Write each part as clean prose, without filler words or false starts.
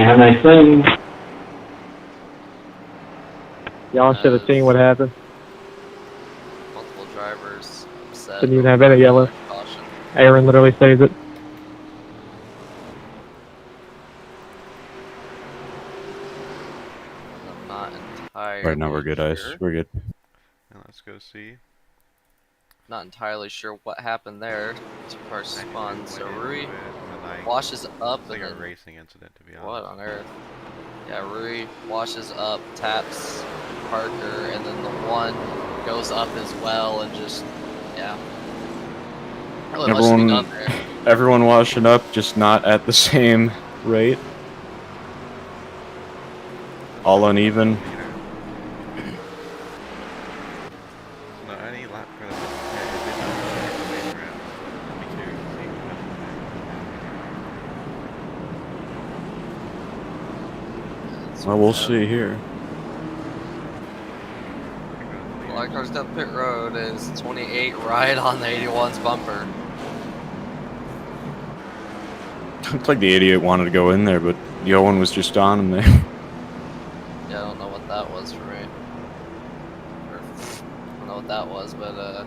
have a nice thing. Y'all should have seen what happened. Multiple drivers upset. Didn't even have any yellow. Caution. Aaron literally saves it. I'm not entirely Right now we're good, sure. Ice. We're good. Now let's go see. Not entirely sure what happened there. Two cars spun, so Rui Like, washes up it's like and a then racing incident, to be honest. what on earth? Yeah, Rui washes up, taps Parker, and then the one goes up as well, and just yeah. Really much to be done there. Everyone washing up, just not at the same rate. All uneven. No, any lap for the pit, it did not make the around. Me too. Well, we'll see here. Black cars down pit road is 28 right on the 81's bumper. Looked like the 88 wanted to go in there, but the 01 was just on him there. Yeah, I don't know what that was for me. Or, I don't know what that was, but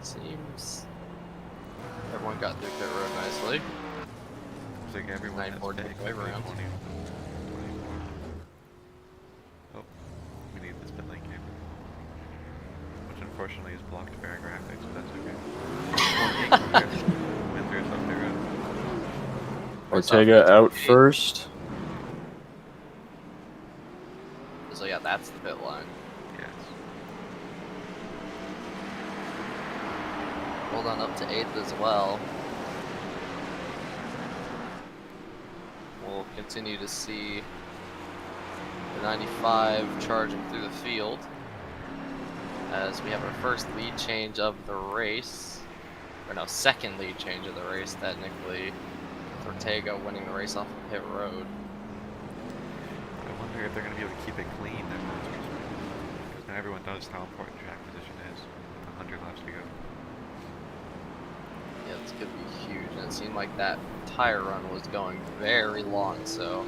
seems everyone got through pit road nicely. Looks like everyone has 9-4 picked takeaway round. 24. Oh, we need this pit lane camera. Which unfortunately is blocked by our graphics, but that's okay. Went through some pit road. Ortega out first. So yeah, that's the pit line. Yes. Hold on up to 8th as well. We'll continue to see the 95 charging through the field as we have our first lead change of the race. Or no, second lead change of the race technically. With Ortega winning the race off of pit road. I wonder if they're going to be able to keep it clean that first race. Because now everyone knows how important track position is with 100 laps to go. Yeah, it's going to be huge. And it seemed like that tire run was going very long, so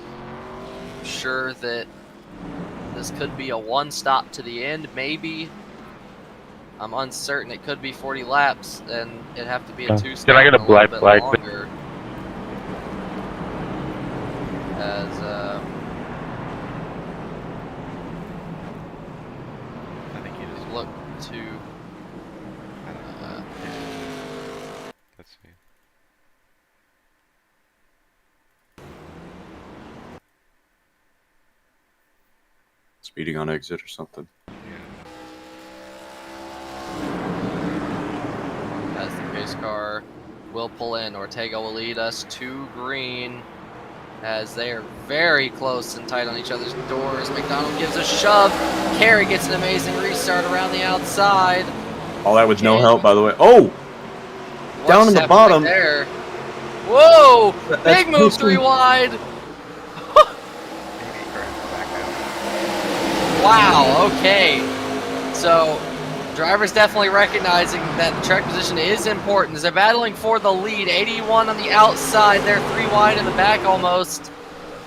I'm sure that this could be a one stop to the end, maybe. I'm uncertain. It could be 40 laps, and it'd have to be a two-stop. Can I get a black flag? Longer. As I think you just look to I don't know. Let's see. Speeding on exit or something. as the pace car will pull in. Ortega will lead us to green as they are very close and tight on each other's doors. McDonald gives a shove. Carey gets an amazing restart around the outside. All that with no help, by the way. Oh! Down in the bottom. There. Whoa! That's Big move, pushing. 3 wide. Maybe back out. Wow, okay. So, drivers definitely recognizing that track position is important as they're battling for the lead. 81 on the outside, they're 3 wide in the back almost.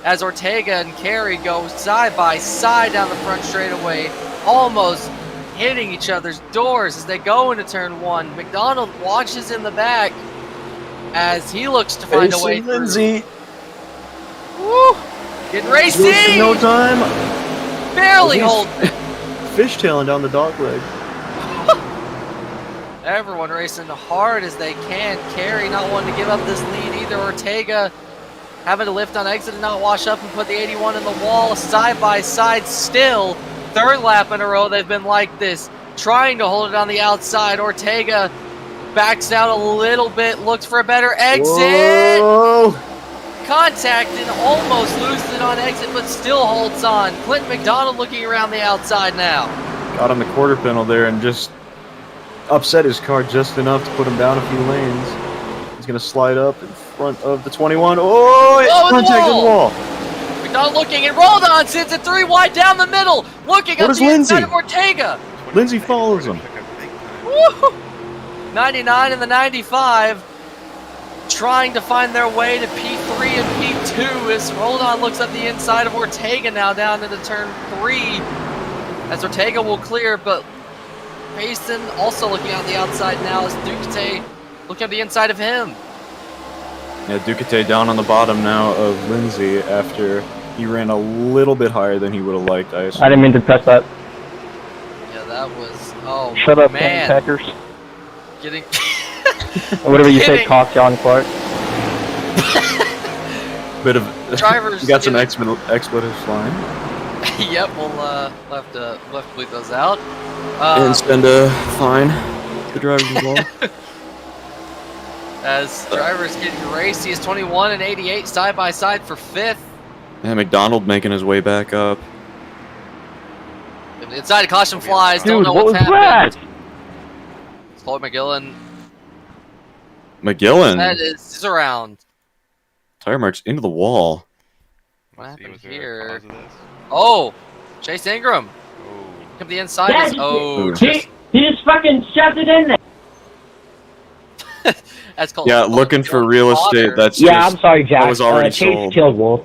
As Ortega and Carey go side by side down the front straightaway, almost hitting each other's doors as they go into turn 1. McDonald watches in the back as he looks to find a way through. Lindsay. Woo! Getting racing! Wasting no time. Barely He's holding it. Fishtailing down the dog leg. Everyone racing hard as they can. Carey not wanting to give up this lead either. Ortega having to lift on exit and not wash up and put the 81 in the wall. Side by side still. 3rd lap in a row they've been like this. Trying to hold it on the outside. Ortega backs out a little bit. Looks for a better exit. Whoa. Contact and almost loses it on exit but still holds on. Clinton McDonald looking around the outside now. Got on the quarter panel there and just upset his car just enough to put him down a few lanes. He's going to slide up in front of the 21. Oh, it contacted the wall. McDonald looking and rolled on, sends it 3 wide down the middle. Looking up the inside of Ortega. Lindsay follows him. Woo! 99 and the 95. trying to find their way to P3 and P2 as Roldan looks up the inside of Ortega now down into turn 3. As Ortega will clear, but Payson also looking on the outside now as Ducati looking at the inside of him. Yeah, Ducati down on the bottom now of Lindsay after he ran a little bit higher than he would have liked, I assume. I didn't mean to touch that. Yeah, that was, oh Shut up, man. Packers. Getting, Whatever you say, Kidding. cock John Clark. Bit of Drivers you got some getting- expletives flying. yep, we'll have to bleep those out. And spend a fine. The drivers involved. As drivers getting racy is 21 and 88 side by side for 5th. Yeah, McDonald making his way back up. Inside caution flies. Don't Dude, know what what's was happened. that? It's Chloe McGillen. McGillen. That is around. Tire marks into the wall. What Let's see, happened was there a here? cause of this? Oh, Chase Ingram. Oh, Come the inside. Is, oh, He just fucking shoved it in there. that's called. Yeah, looking for real estate. That's Yeah, just, I'm sorry, Jack. that was already Chase sold. killed Wolf.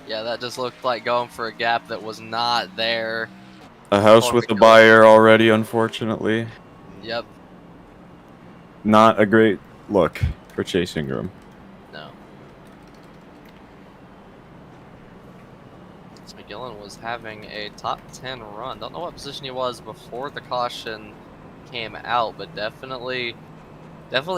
Yeah, that just looked like going for a gap that was not there. a house Or with a McGillen. buyer already, unfortunately. Yep. Not a great look for Chase Ingram. No. McGillen was having a top 10 run. Don't know what position he was before the caution came out, but definitely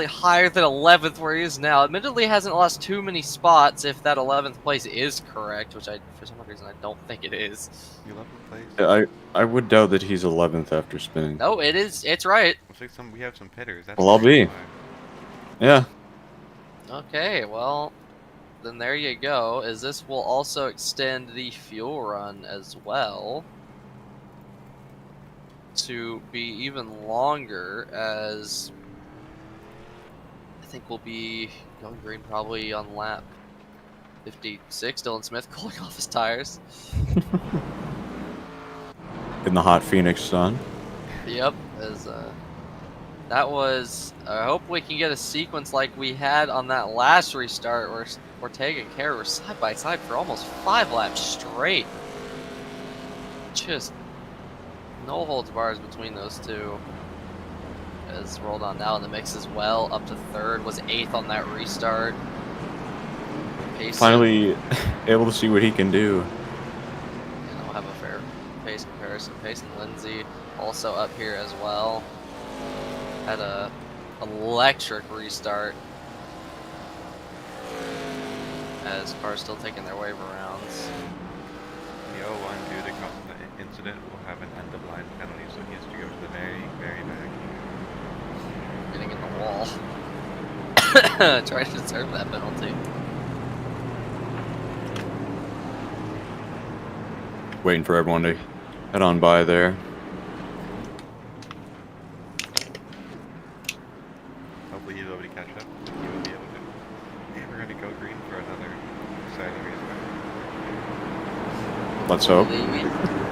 higher than 11th where he is now. Admittedly hasn't lost too many spots if that 11th place is correct, which for some reason I don't think it is. 11th place. I would doubt that he's 11th after spinning. No, it is. It's right. Looks like we have some pitters. That's Well, I'll the be. reason why. Yeah. Okay, well, then there you go. As this will also extend the fuel run as well to be even longer, as I think we'll be going green probably on lap 56. Dylan Smith cooling off his tires. In the hot Phoenix sun. Yep, as that was. I hope we can get a sequence like we had on that last restart where Ortega and Kerr were side by side for almost 5 laps straight. Just no holds bars between those two. As rolled on now in the mix as well, up to 3rd, was 8th on that restart. Payson, Finally able to see what he can do. and we'll have a fair pace comparison. Payson Lindsay also up here as well. Had a electric restart. As cars still taking their wave rounds. The 01 due to the incident will have an end of line penalty, so he has to go to the very, very back. Getting in the wall. Trying to deserve that penalty. Waiting for everyone to head on by there. Hopefully he's able to catch up. He will be able to. And we're going to go green for another exciting restart. Let's hope.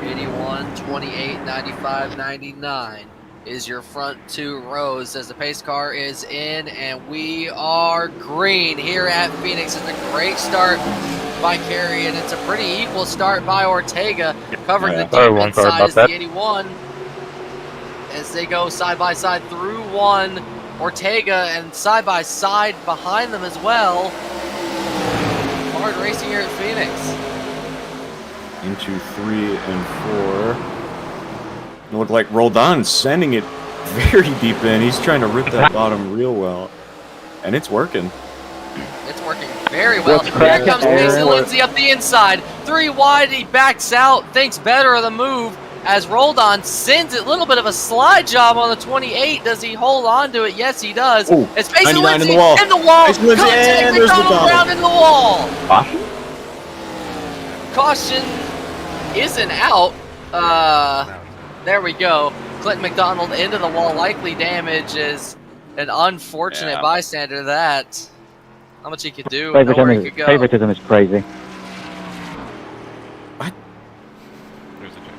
81, 28, 95, 99 is your front 2 rows as the pace car is in, and we are green here at Phoenix. It's a great start by Kerry, and it's a pretty equal start by Ortega, covering Yeah. the deep Everyone sorry inside about as that. the 81. As they go side by side through 1, Ortega, and side by side behind them as well. Hard racing here at Phoenix. Into 3 and 4. It looked like Roldan sending it very deep in. He's trying to rip that bottom real well. And it's working. It's working very well. What's Here cracking, comes Mason Aaron? Lindsay up the inside. 3 wide, he backs out, thinks better of the move as Roldan sends it. A little bit of a slide job on the 28. Does he hold on to it? Yes, he does. Ooh, It's Mason 99 in Lindsay the wall. in the wall. Mason Lindsay, Contact and there's McDonald McDonald. Brown in the wall. Caution? Caution isn't out. Now There we go. Clinton McDonald into the wall. Likely damage is an unfortunate Yeah. bystander. That how much he could do, and nowhere he could go. Favoritism is crazy. there's a check.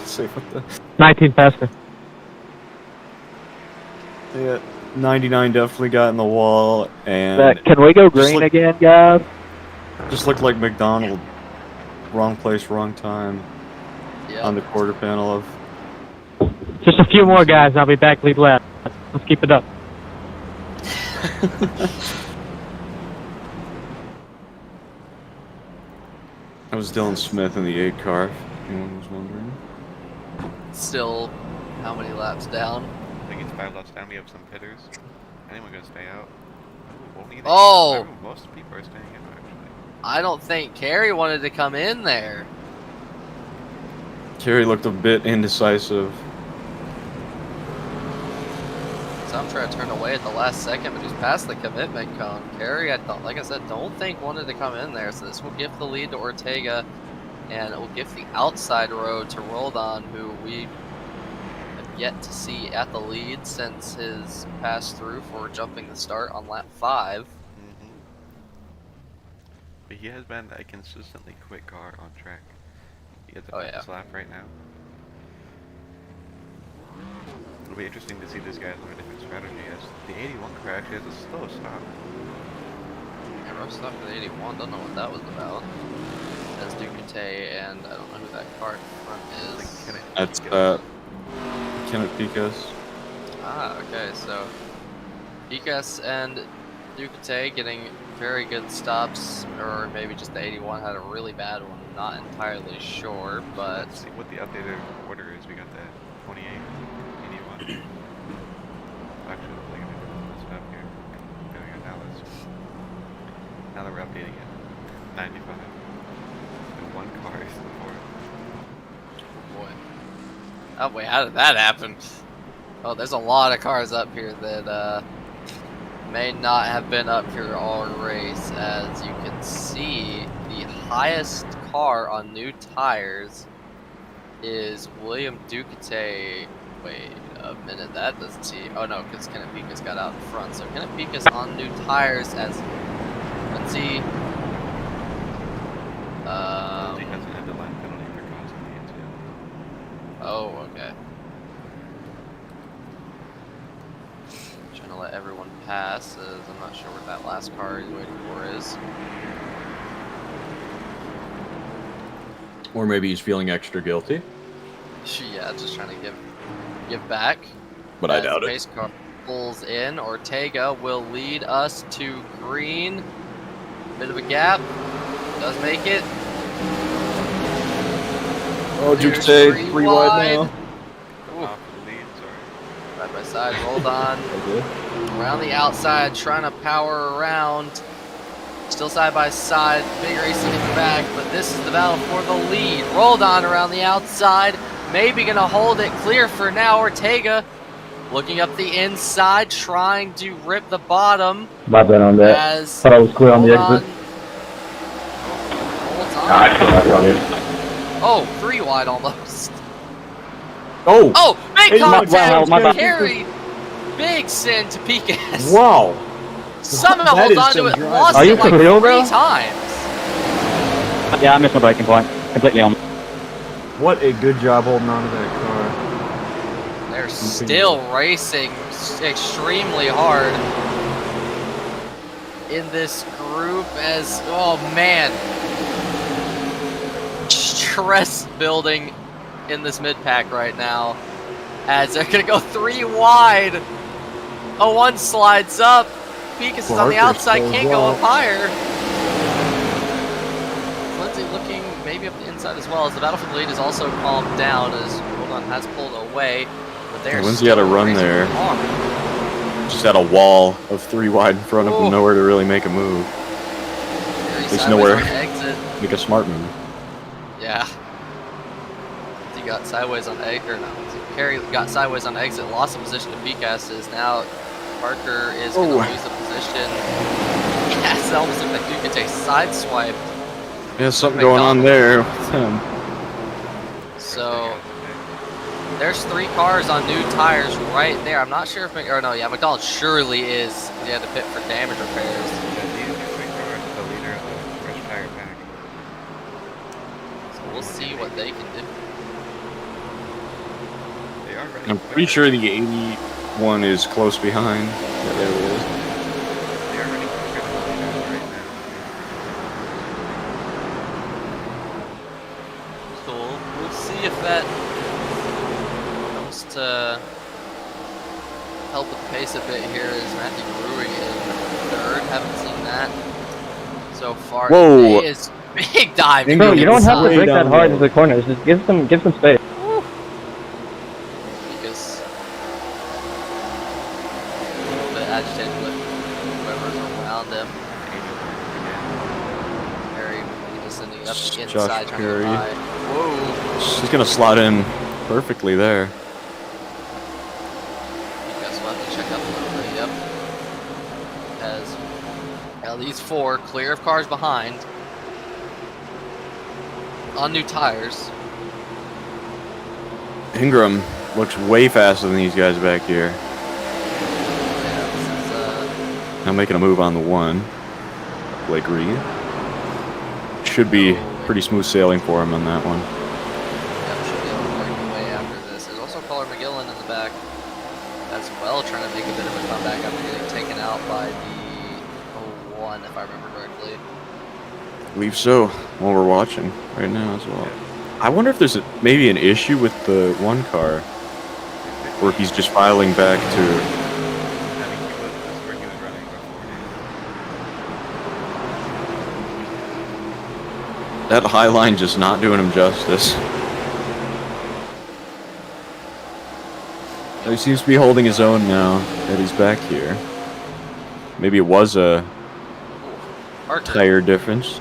Say what the 19 faster. Yeah, 99 definitely got in the wall, and Can we go just green look- again, guys? just looked like McDonald. Wrong place, wrong time Yeah. on the quarter panel of. Just a few more guys, and I'll be back lead left. Let's keep it up. That was Dylan Smith in the 8 car, if anyone was wondering. Still, how many laps down? I think it's 5 laps down. We have some pitters. Anyone gonna stay out? Only the Oh! most people are staying in actually. I don't think Kerry wanted to come in there. Kerry looked a bit indecisive. So I'm trying to turn away at the last second, but he's past the commitment cone. Kerry, I thought, like I said, don't think wanted to come in there. So this will give the lead to Ortega, and it will give the outside road to Roldan, who we have yet to see at the lead since his pass through for jumping the start on lap 5. Mm-hmm. But he has been a consistently quick car on track. He has the fastest lap right now. It'll be interesting to see this guy on a different strategy, as the 81 car actually has a slow stop. Yeah, rough stop for the 81, don't know what that was about. That's Ducate, and I don't know who that car in front is. That's Kenneth Picas. Ah, okay, so Picas and Ducate getting very good stops, or maybe just the 81 had a really bad one, not entirely sure, but... Let's see what the updated order is. We got the 28, 81. Actually, I'm thinking of this up here. Doing it now, now that we're updating it. 95. And 1 car is the 4. Oh boy. Oh wait, how did that happen? Oh, there's a lot of cars up here that may not have been up here all race. As you can see, the highest car on new tires is William Ducate. Wait a minute, that doesn't see. Oh no, because Kenneth Picas got out in front. So Kenneth Picas on new tires as, let's see. He hasn't had the line penalty for causing the incident. Oh, okay. Trying to let everyone pass, as I'm not sure what that last car he's waiting for is. Or maybe he's feeling extra guilty. Yeah, just trying to give back. But I As doubt the it. pace car pulls in, Ortega will lead us to green. Bit of a gap. Does make it. Oh, There's Ducate, 3 wide now. Ooh. Off the lead, sorry. Side by side, rolled on. Around the outside, trying to power around. Still side by side, big racing in the back, but this is the battle for the lead. Rolled on around the outside, maybe gonna hold it clear for now. Ortega looking up the inside, trying to rip the bottom. My bad on that. As Thought I was clear on the Roldan exit. holds on. I feel like on it. Oh, 3 wide almost. Oh! Oh, big Hey, my contact! bad. Carry. Big sin to Picas. Wow! Somehow That holds is on to some it, drive. lost Are you it like for real, 3 bro? times. Yeah, I missed my braking point. Completely on. What a good job holding on to that car. They're still racing extremely hard in this group as, oh man, stress building in this mid-pack right now as they're going to go 3 wide. Oh, 1 slides up. Picas is on the outside, can't go up higher. Lindsay looking maybe up the inside as well, as the battle for the lead is also calmed down as Roldan has pulled away. But they're Lindsay had a run racing there. hard. Just had a wall of 3 wide in front of him, nowhere to really make a move. Very There's sideways nowhere. on the exit. Make a smart move. Yeah. He got sideways on exit, or no, Kerry got sideways on exit, lost the position to Picas, is now Parker is going to lose the position. Yes, that almost looked like Ducate sideswiped. Yeah, something going on there. So there's 3 cars on new tires right there. I'm not sure if, or no, yeah, McDonald surely is. He had to pit for damage repairs. Yeah, these are 3 cars with the leader of the fresh tire pack. So we'll see what they can do. They are running I'm quick. pretty sure the 80 one is close behind. Yeah, there it is. They are running quicker than the leaders right now. Cool. We'll see if that helps to help with the pace a bit here as Matthew Brewery in third. Haven't seen that so far. Whoa. It is big dive. Bro, you don't have to Way break that down hard low. into the corners. Just give some space. Because a little bit agitated with whoever's around him. Harry just ending up the Josh inside trying to Perry. get by. Whoa. She's gonna slot in perfectly there. You guys will have to check out a little bit. Yep. As at least 4 clear of cars behind. On new tires. Ingram looks way faster than these guys back here. Yeah, this is Now making a move on the one. Blake Reed. Should be pretty smooth sailing for him on that one. yep, should be able to work the way after this. There's also Colin McGillen in the back as well, trying to make a bit of a comeback after getting taken out by the 01, if I remember correctly. I believe so. While we're watching right now as well. I wonder if there's maybe an issue with the one car, where he's just filing back to. I think that's where he was running before. That high line just not doing him justice. He seems to be holding his own now that he's back here. Maybe it was a Archer, tire difference.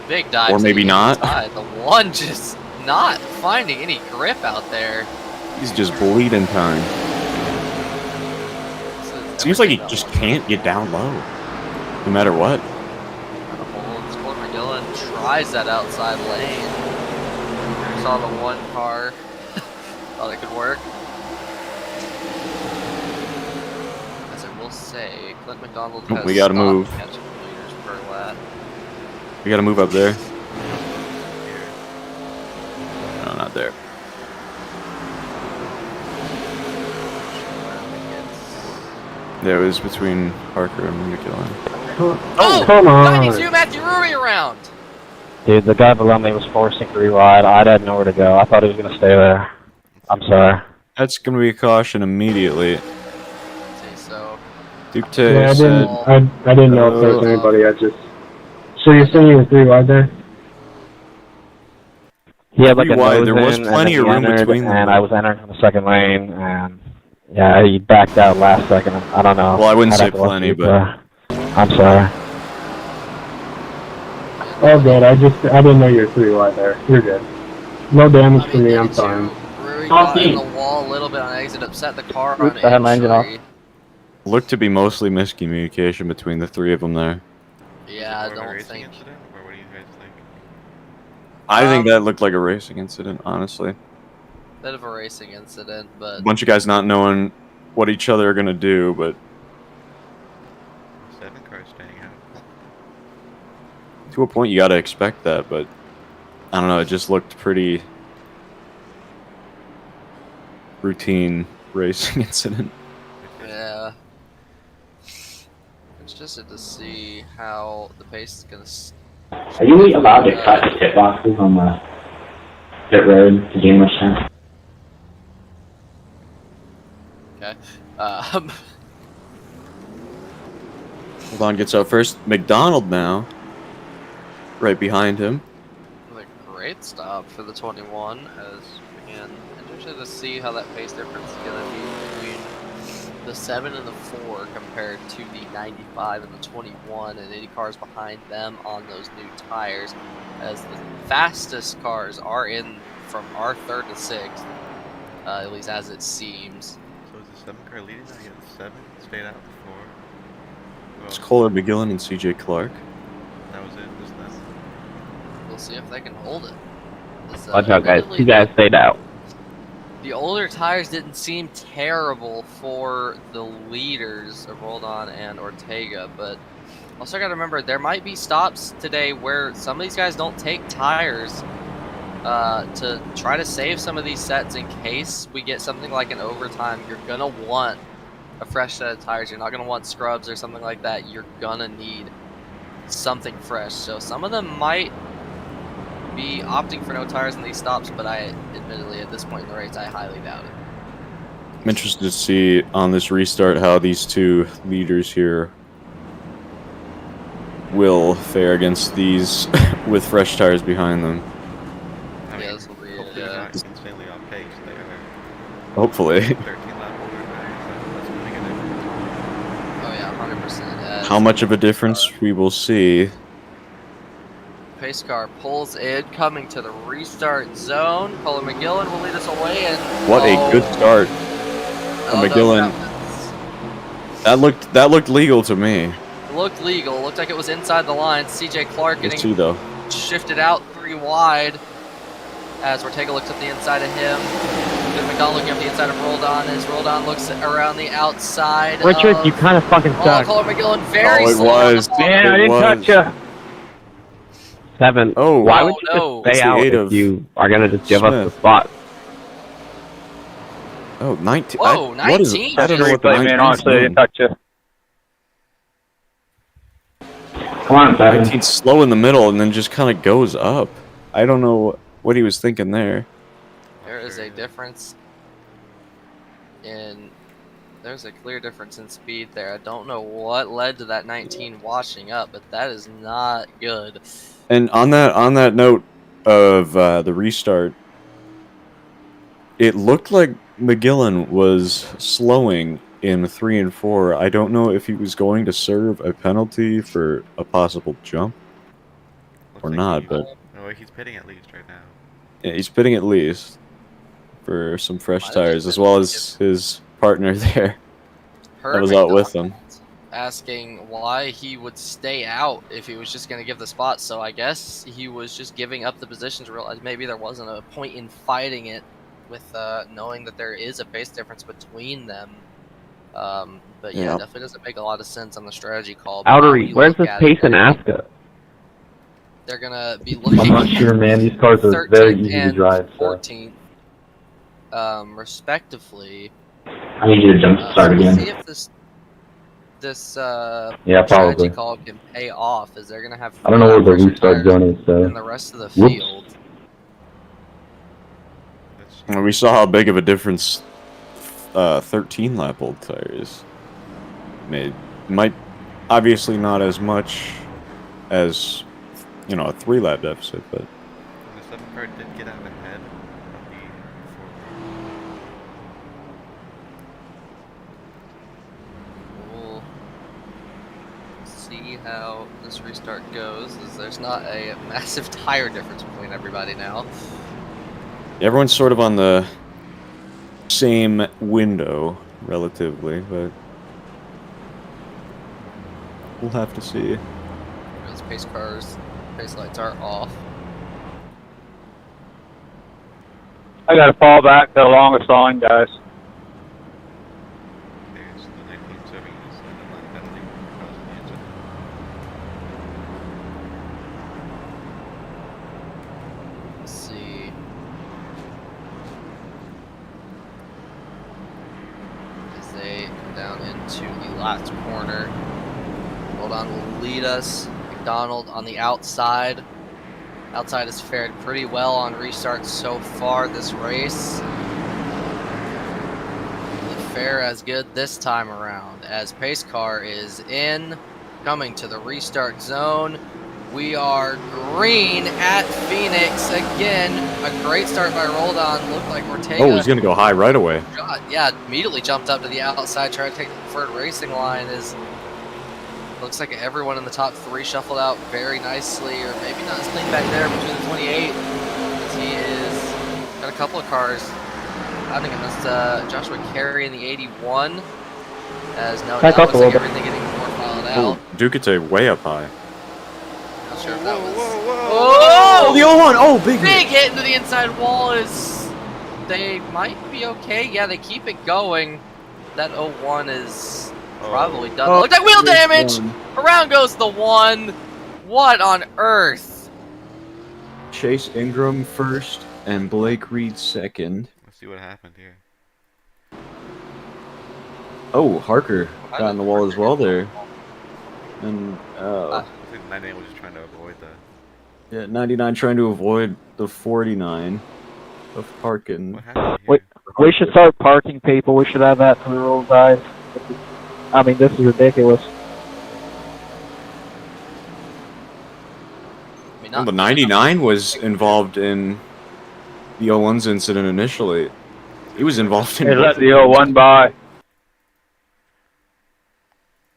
big dive. or to maybe the not. inside. The one just not finding any grip out there. He's just bleeding time. Seems like he just can't get down low, no matter what. Colin McGillen tries that outside lane. Saw the one car. Thought it could work. As I will say, Clint McDonald has We gotta stopped move. catching liters per lap. We gotta move up there. No, not there. Yeah, it was between Parker and McGillen. Oh, come on. 92 Matthew Rui around. Dude, the guy below me was forcing 3 wide. I had nowhere to go. I thought he was going to stay there. I'm sorry. That's gonna be a caution immediately. See, so Duke Yeah, I said, didn't know if there was anybody. I just. So you're saying you were 3 wide there? He had like a 3 wide, nose there was in, plenty and of then he room entered, between them. And I was entering from the second lane, and yeah, he backed out last second. I don't know. Well, I wouldn't I'd say have to look plenty, deeper. but I'm sorry. Oh, good. I didn't know you were 3 wide there. You're good. No damage to me. I'm fine. Rui got in the wall a little bit on exit, upset the car on I had my engine off. entry. looked to be mostly miscommunication between the 3 of them there. Yeah, I More of a don't racing think. incident, or what do you guys think? I think that looked like a racing incident, honestly. Bit of a racing incident, but A bunch of guys not knowing what each other are gonna do, but 7 cars staying out. to a point you gotta expect that, but I don't know, it just looked pretty routine racing incident. yeah. Interested to see how the pace is gonna. Are you allowed to cut pit boxes on the pit road to gain much time? Okay. Hold gets out first. McDonald now. Right behind him. A great stop for the 21. As again, interested to see how that pace difference is gonna be between the 7 and the 4 compared to the 95 and the 21, and any cars behind them on those new tires. As the fastest cars are in from our 3rd to 6th, at least as it seems. So is the 7 car leading now? Yeah, the 7 stayed out before. It's Kohler, McGillen, and CJ Clark. That was it, just that. We'll see if they can hold it. This, Watch out, guys. admittedly, You guys stayed out. The older tires didn't seem terrible for the leaders of Roldan and Ortega, but also got to remember there might be stops today where some of these guys don't take tires to try to save some of these sets in case we get something like an overtime. You're gonna want a fresh set of tires. You're not going to want scrubs or something like that. You're going to need something fresh. So some of them might be opting for no tires in these stops, but I admittedly at this point in the race I highly doubt it. I'm interested to see on this restart how these two leaders here will fare against these with fresh tires behind them. I mean, Yeah, this will be hopefully not insanely off pace there. Hopefully. 13 lap holder tires, that's gonna make a difference. Oh yeah, 100%. How much of a difference we will see. Pace car pulls in, coming to the restart zone. Colin McGillen will lead us away, and What a good start from McGillen. That looked legal to me. Looked legal. Looked like it was inside the line. CJ Clark It's getting two though. shifted out 3 wide. As we're taking a look at the inside of him. Good McDonald looking up the inside of Roldan as Roldan looks around the outside. Richard, you kind of fucking suck. Colin McGillen very Oh, it slow on was. the ball. Man, I It didn't was. touch you. 7. Oh, Why Oh, would you no. just stay out 68 if of you are gonna just give us the Smith. spot? Oh, 19. Whoa, What is 19? I don't know what the Replay, man. 19 's Honestly, I doing. didn't touch you. Come on, 7. 19's slow in the middle and then just kind of goes up. I don't know what he was thinking there. There is a difference in... There's a clear difference in speed there. I don't know what led to that 19 washing up, but that is not good. And on that note of the restart, it looked like McGillen was slowing in 3 and 4. I don't know if he was going to serve a penalty for a possible jump Looks or like not, he's- but No, he's pitting at least right now. yeah, he's pitting at least for some fresh Might have tires, just as well as his partner there. Heard was out with McDonald them. asking why he would stay out if he was just going to give the spot. So I guess he was just giving up the position to realize maybe there wasn't a point in fighting it with knowing that there is a pace difference between them. But yeah, Yeah. definitely doesn't make a lot of sense on the strategy call. But when Outery, you where's look this at pace it, in ASCA? they're going to be looking I'm not sure, man. These cars are 13th very easy to and drive. So. 14th, respectively. I need you to jump start So we'll again. see if this Yeah, strategy probably. call can pay off, as they're going to have I don't know where the fresher restart tires zone is, so. in the rest of the Whoops. field. That's And we saw how big of a difference 13 lap old tires made. Might obviously not as much as a 3 lap deficit, but the 7 car did get out ahead of the 4 car. We'll see how this restart goes, as there's not a massive tire difference between everybody now. everyone's sort of on the same window relatively, but we'll have to see. Those pace cars, pace lights are off. I got to fall back to the longest line, guys. There's the 19 serving us and the line penalty causing the incident. Let's see. As they come down into the last corner. Hold on, will lead us. McDonald on the outside. Outside has fared pretty well on restarts so far this race. The fare as good this time around, as pace car is in, coming to the restart zone. We are green at Phoenix again. A great start by Roldan. Looked like Ortega. Oh, he's gonna go high right away. Yeah, immediately jumped up to the outside, tried to take the preferred racing line. Looks like everyone in the top 3 shuffled out very nicely, or maybe not as clean back there between the 28. As he is got a couple of cars happening against Joshua Carey in the 81. As no, Back now up looks a like little bit. everything getting more fouled Oh, out. Ducati way up high. Not sure if that was. Oh, the 01! Oh, big Big hit! hit into the inside wall is. They might be okay. Yeah, they keep it going. That 01 is probably done. Oh, Look at that wheel big damage! one. Around goes the 1. What on earth? Chase Ingram first, and Blake Reed second. Let's see what happened here. Oh, Harker Why got in the did wall as Harker well get there. And I think 98 was just trying to avoid the. yeah, 99 trying to avoid the 49 of parking. What happened We, here? we should start parking people. We should add that to the rules, guys. I mean, this is ridiculous. I mean, Well, not the 99 was involved in the 01's incident initially. He was involved in Hey, both let of the those. 01 by.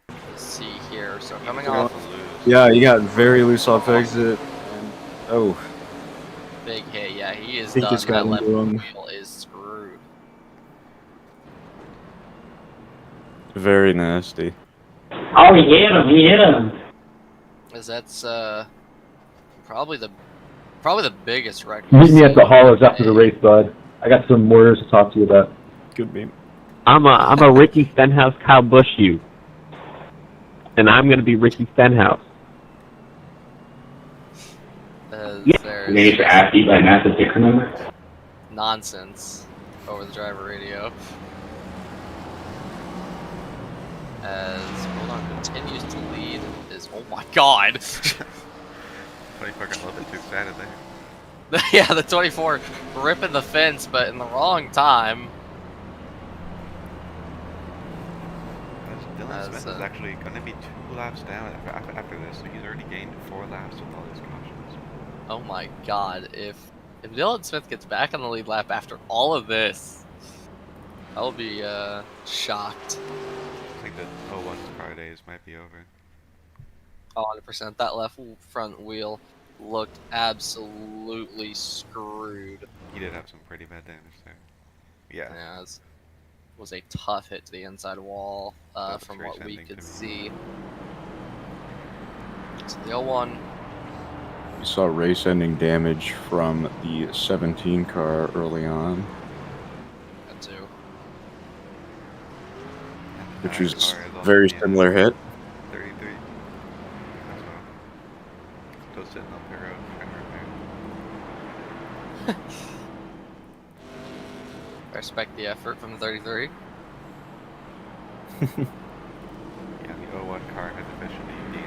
Let's see here. So coming He was off about to lose. Yeah, he got very loose off exit. And, oh, big hit, yeah, he is think done. it's got That left into him. wheel is screwed. Very nasty. Oh, he hit him. He hit him. As that's probably the biggest wreck. Meet me at the haulers after the race, bud. I got some words to talk to you about. Good beam. I'm a Ricky Stenhouse Kyle Busch you. And I'm gonna be Ricky Stenhouse. As You're gonna get your there's ass beat by a massive dick remember? nonsense over the driver radio. As Bulldog continues to lead, is oh my god! 24 got a little bit too excited there. Yeah, the 24 ripping the fence, but in the wrong time. Dylan Smith is As, actually going to be 2 laps down after this, so he's already gained 4 laps with all his cautions. Oh my god, if Dylan Smith gets back on the lead lap after all of this, I'll be shocked. I think the 01's car days might be over. 100%. That left front wheel looked absolutely screwed. He did have some pretty bad damage there. Yeah. Yeah, it was a tough hit to the inside wall That was from race what we ending could to me. see. So the 01, We saw race-ending damage from the 17 car early on, got to. And the which 9 was car is also very being similar hit. 33. That's well. Still sitting on the road trying to repair. Respect the effort from the 33. Yeah, the 01 car has officially been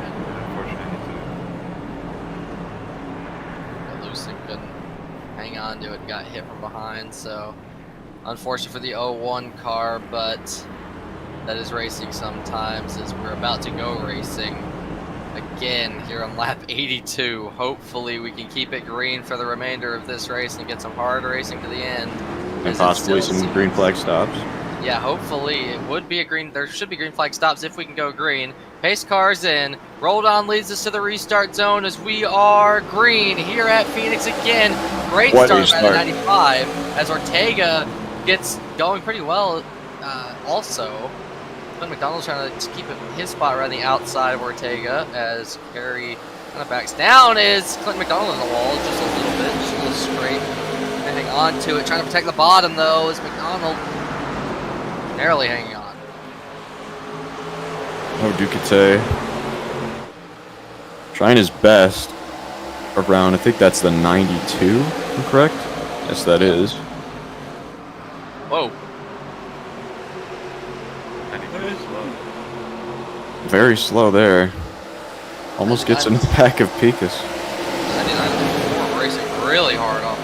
an unfortunate incident. Lucid couldn't hang on to it, got hit from behind, so unfortunate for the 01 car, but that is racing sometimes as we're about to go racing again here on lap 82. Hopefully we can keep it green for the remainder of this race and get some hard racing to the end. And as it possibly still some green flag stops. Yeah, hopefully it would be a green. There should be green flag stops if we can go green. Pace cars in. Rolled on leads us to the restart zone as we are green here at Phoenix again. Great What start a by the start. 95 as Ortega gets going pretty well. Also, Clint McDonald's trying to keep his spot around the outside of Ortega as Kerry kind of backs down. Is Clint McDonald on the wall just a little bit, just a little straight. And hang on to it, trying to protect the bottom though. Is McDonald narrowly hanging on. Oh, Ducate. Trying his best around, I think that's the 92, I'm correct? Yes, that is. Whoa. Very slow there. Almost gets in the back of Picas. 99 racing really hard off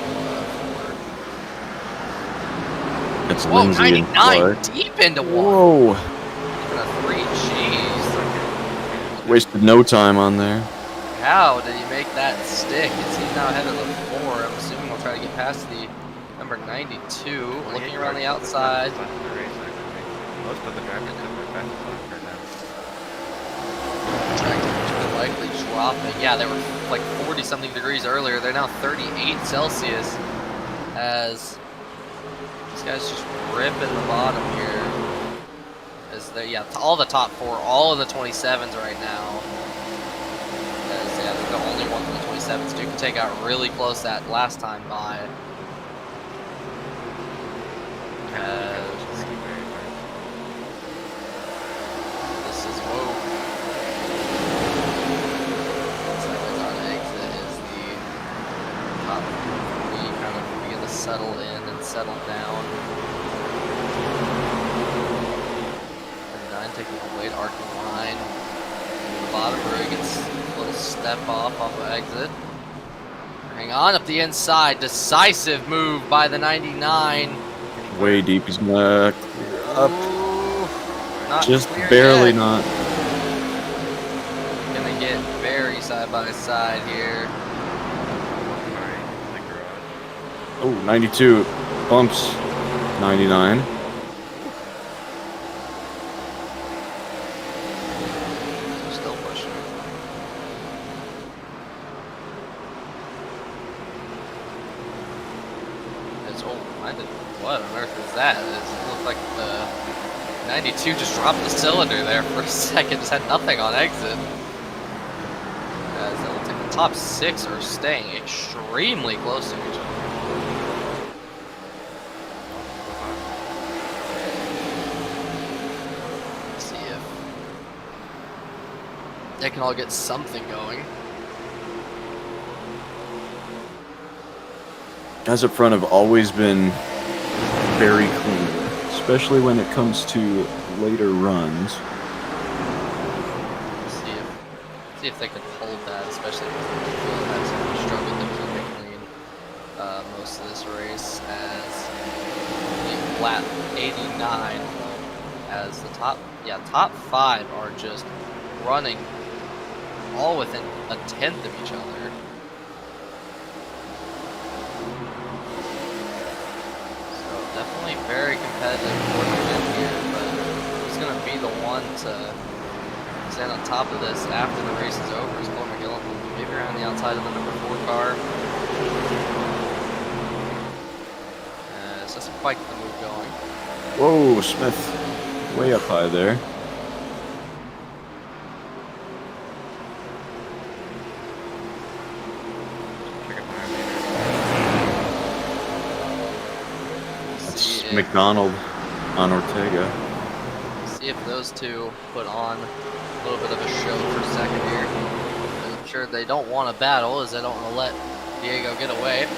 the It's Whoa, Lindsay and 99 Clark. deep into one. Whoa! And a 3, jeez. Wasted no time on there. How did he make that stick? It's he's now ahead of the 4. I'm assuming we'll try to get past the number 92. Looking around the outside. Most of the drivers have their fastest lap right now. Track temperature likely dropping. Yeah, they were like 40 something degrees earlier. They're now 38 Celsius as these guys just ripping the bottom here. As they, yeah, all the top 4, all in the 27s right now. As yeah, they're the only ones in the 27s. Duke can take out really close that last time by. This is whoa. Sideways on exit is the top 3 kind of begin to settle in and settle down. 99 taking the late arcing line. The bottom where he gets a little step off of exit. Hang on up the inside. Decisive move by the 99. Way deep. He's gonna clear up. Ooh, not Just clear barely yet. not. Gonna get very side by side here. Oh, 92 bumps 99. Still pushing. It's what on earth is that? It looked like the 92 just dropped the cylinder there for a second. Just had nothing on exit. It looks like the top 6 are staying extremely close to each other. Let's see if they can all get something going. Guys up front have always been very clean, especially when it comes to later runs. See if they can hold that, especially because the field has struggled to keep it clean most of this race, as the flat 89 as the top 5 are just running all within a tenth of each other. So definitely very competitive for the win here, but who's going to be the one to stand on top of this after the race is over? Is Cole McGillen maybe around the outside of the number 4 car? It's just quite the move going. Whoa, Smith, way up high there. That's McDonald on Ortega. See if those two put on a little bit of a show for second here. I'm sure they don't want to battle, as they don't want to let Diego get away.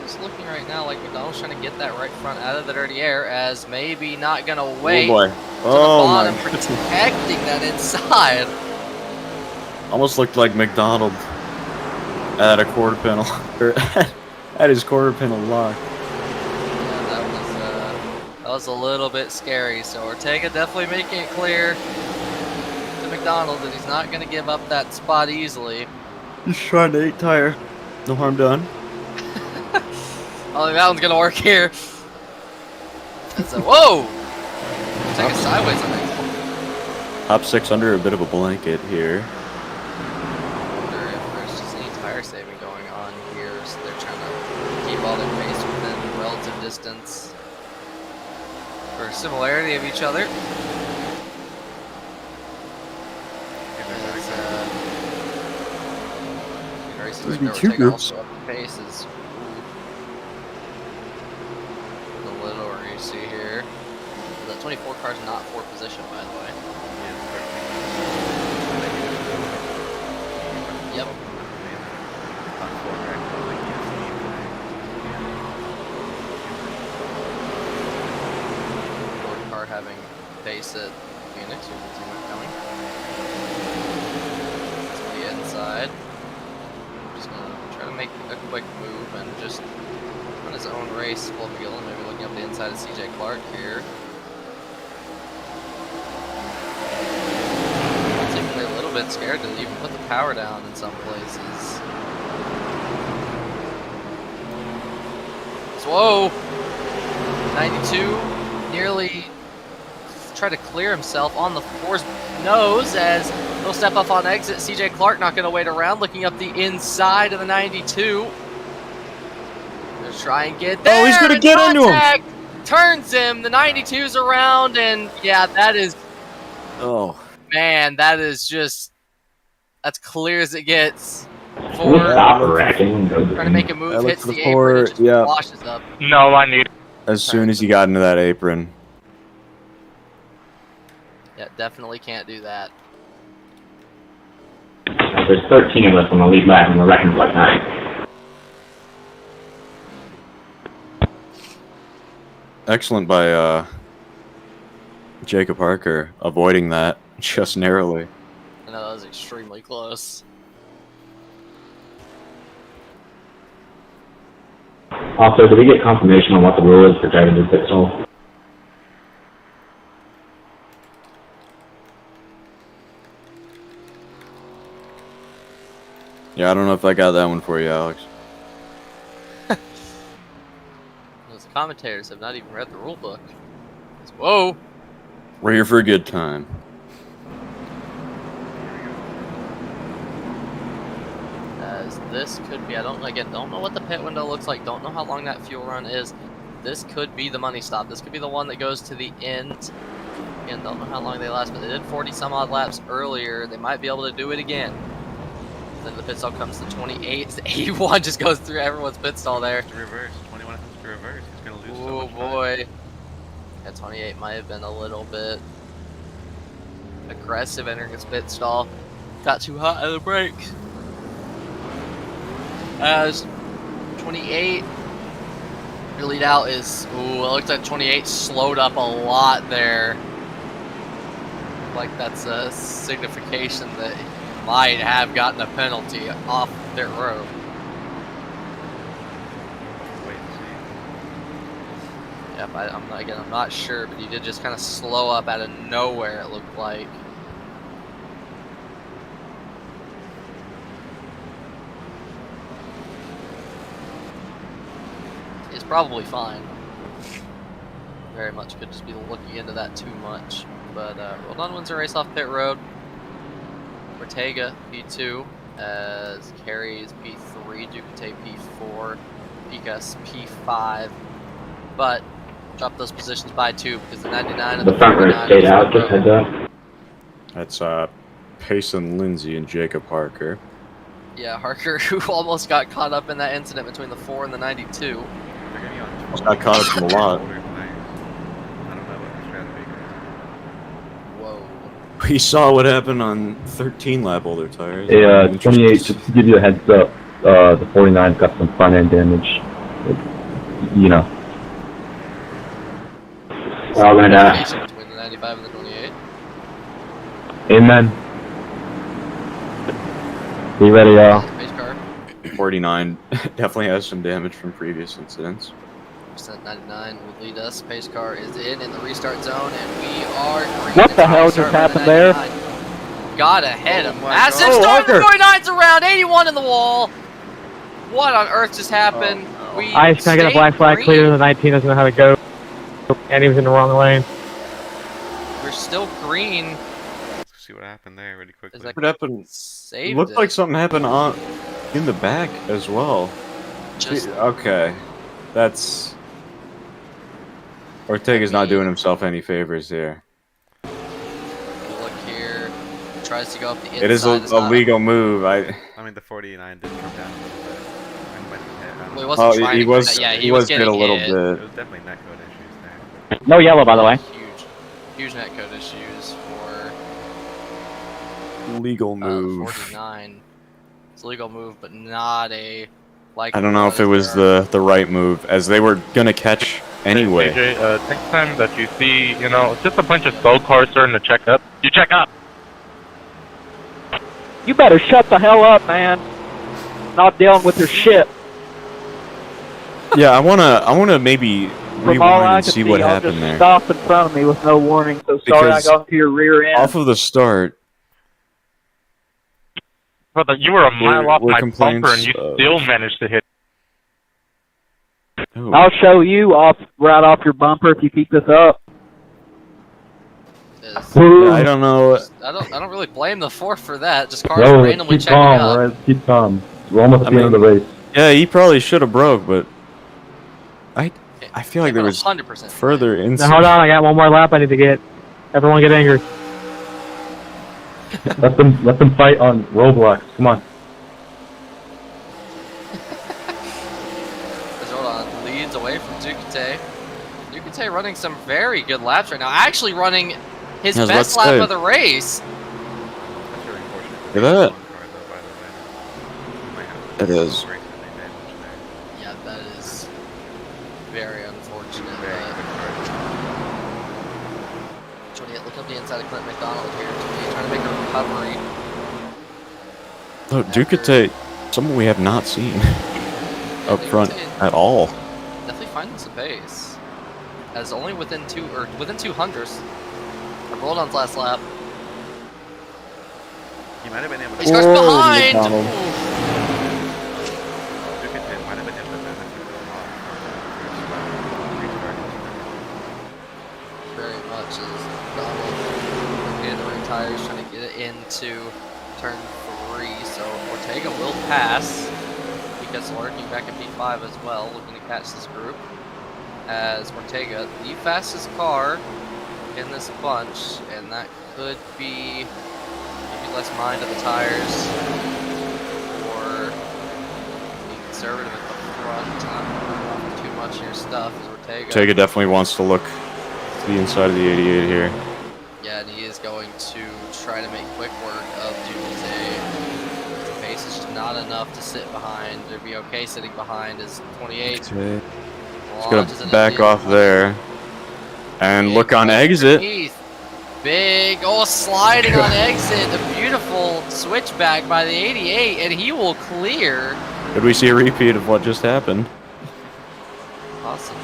It's looking right now like McDonald's trying to get that right front out of the dirty air, as maybe not going to wait Oh boy. to Oh the bottom, my. protecting that inside. Almost looked like McDonald at a quarter panel, or at his quarter panel lock. Yeah, that was a little bit scary. So Ortega definitely making it clear to McDonald that he's not going to give up that spot easily. Just trying to 8 tire. No harm done. Oh, that one's going to work here. That's a, whoa! Take it sideways, I think. Top 6 under a bit of a blanket here. I wonder if there's just any tire saving going on here. So they're trying to keep all their pace within relative distance for similarity of each other. There's been 2 groups. Paces. The littler you see here. The 24 car's not 4th position, by the way. Yep. Fourth car having pace at Phoenix. You can see what's coming. To the inside. Just gonna try to make a quick move and just run his own race. Cole McGillen maybe looking up the inside of CJ Clark here. Particularly a little bit scared to even put the power down in some places. So, whoa! 92 nearly tried to clear himself on the 4's nose as he'll step up on exit. CJ Clark not going to wait around, looking up the inside of the 92. They're trying to get there. Oh, he's going to get into him. Turns him. The 92's around, and yeah, that is. Oh. Man, that is just. That's clear as it gets. Can we stop wrecking? Trying to make a move, hits the apron, for, and just yeah. washes up. No, I need. As soon as he got into that apron. Yeah, definitely can't do that. There's 13 of us on the lead lap, and the wrecking's like 9. Excellent by Jacob Parker avoiding that just narrowly. I know that was extremely close. Also, did we get confirmation on what the rule is for driving through pit stall? Yeah, I don't know if I got that one for you, Alex. Those commentators have not even read the rule book. Whoa! We're here for a good time. As this could be, I don't know what the pit window looks like, don't know how long that fuel run is. This could be the money stop. This could be the one that goes to the end. Again, don't know how long they last, but they did 40 some odd laps earlier. They might be able to do it again. Then the pit stall comes to 28. 81 just goes through everyone's pit stall there. To reverse. 21 has to reverse. He's gonna lose so Oh much time. boy. Yeah, 28 might have been a little bit aggressive entering his pit stall. Got too hot on the brakes. As 28, your lead out is, ooh, it looks like 28 slowed up a lot there. Like that's a signification that he might have gotten a penalty off pit road. Wait and see. Yep, I'm not sure, but he did just kind of slow up out of nowhere, it looked like. He's probably fine. Very much could just be looking into that too much. But Roldan wins the race off pit road. Ortega P2 as Carey's P3, Ducate P4, Picas P5. But drop those positions by 2 because the 99 and The front row stayed out, just heads up. That's Payson Lindsay and Jacob Parker. Yeah, Harker, who almost got caught up in that incident between the 4 and the 92. They're gonna be on Almost got caught up in a lot. older tires. I don't know what the strategy is. Whoa. We saw what happened on 13 lap older tires. Hey, 28, just to give you a heads up, the 49's got some front end damage. You know. We're all gonna die. Between the 95 and the 28. Amen. Be ready, y'all. Pace car. 49 definitely has some damage from previous incidents. Percent 99 will lead us. Pace car is in the restart zone, and we are green. What the hell just happened there? Got ahead of Oh my massive God. start. The Harker. 49's around. 81 in the wall. What on earth just happened? Oh, no. We Ice, can I get a stayed black flag green. clear? The 19 doesn't know how to go. And he was in the wrong lane. We're still green. Let's see what happened there really quickly. Is that What happened? saved It looked it. like something happened in the back as well. Just Okay, that's Ortega's not doing himself any favors here. look here. Tries to go up the inside. It is a It's not- legal move. I mean, the 49 did come down a little bit. And might have hit. I don't Well, he know. wasn't Oh, trying he to was. get that. Yeah, he was hit a getting little hit. It bit. was definitely netcode issues there. No yellow, by the way. Huge netcode issues for Legal the move. 49. It's a legal move, but not a like. I don't know if it was the right move, as they were gonna catch anyway. AJ, next time that you see, just a bunch of slow cars starting to check up, you check up. You better shut the hell up, man. Not dealing with your shit. Yeah, I wanna maybe From all rewind I and can see see, what y'all happened just there. stopped in front of me with no warning, so sorry Because I got into your rear end. Off of the start, Brother, you were a mile off were my bumper and complaints you of- still managed to hit. oh, I'll show you right off your bumper if you keep this up. Is- yeah, I don't know. I don't really blame the 4 for that. just cars Yo, randomly keep checking calm, up. alright? Keep calm. We're almost at the end of the race. Yeah, he probably should have broke, but I feel like there was 100%. further Now incidents. hold on, I got one more lap I need to get. Everyone get angry. Let them fight on roadblocks. Come on. Jordan leads away from Ducate. Ducate running some very good laps right now. Actually running his Yeah, best let's lap say. of the race. That's really unfortunate. Look at that. Car, though, by the way. We might have It is. some breaks that they damaged there. Yeah, that is very unfortunate. Very quick Look up the inside of Clint McDonald here. Trying to make a recovery. Look, Ducati, someone we have not seen up front at all. Definitely finding some pace. As only within two hundredths of Roldan's last lap. He might have been able to. He starts behind. McDonald. Ducati might have been able to benefit a lot from Very much as Donald looking at the rear tires, trying to get it into turn 3. So Ortega will pass. Because lurking back at P5 as well, looking to catch this group. As Ortega, the fastest car in this bunch, and that could be maybe less mind of the tires or being conservative at the front. Not too much of your stuff as Ortega. Ortega definitely wants to look to the inside of the 88 here. Yeah, and he is going to try to make quick work of Ducati. The pace is just not enough to sit behind. They'd be okay sitting behind as 28. He's gonna back off there. And look on exit. Big, sliding on exit. A beautiful switchback by the 88, and he will clear. Could we see a repeat of what just happened? Awesome.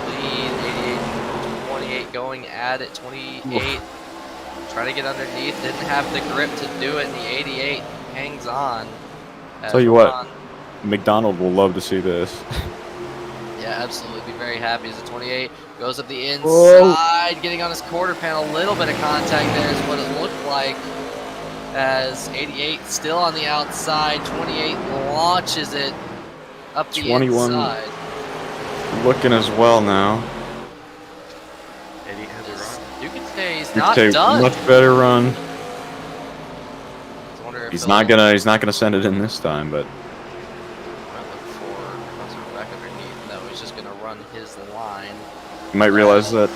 Lead 88, 28 going at it. 28 trying to get underneath. Didn't have the grip to do it, and the 88 hangs on. Tell you what, McDonald will love to see this. Yeah, absolutely. Be very happy as the 28 goes up the inside, getting on his quarter panel. A little bit of contact there is what it looked like. As 88 still on the outside, 28 launches it up the 21 inside. Looking as well now. 88 has a run. Ducati's not Ducati, done. much better run. If He's not gonna send it in this time, but back underneath. No, he's just gonna run his line. you might realize that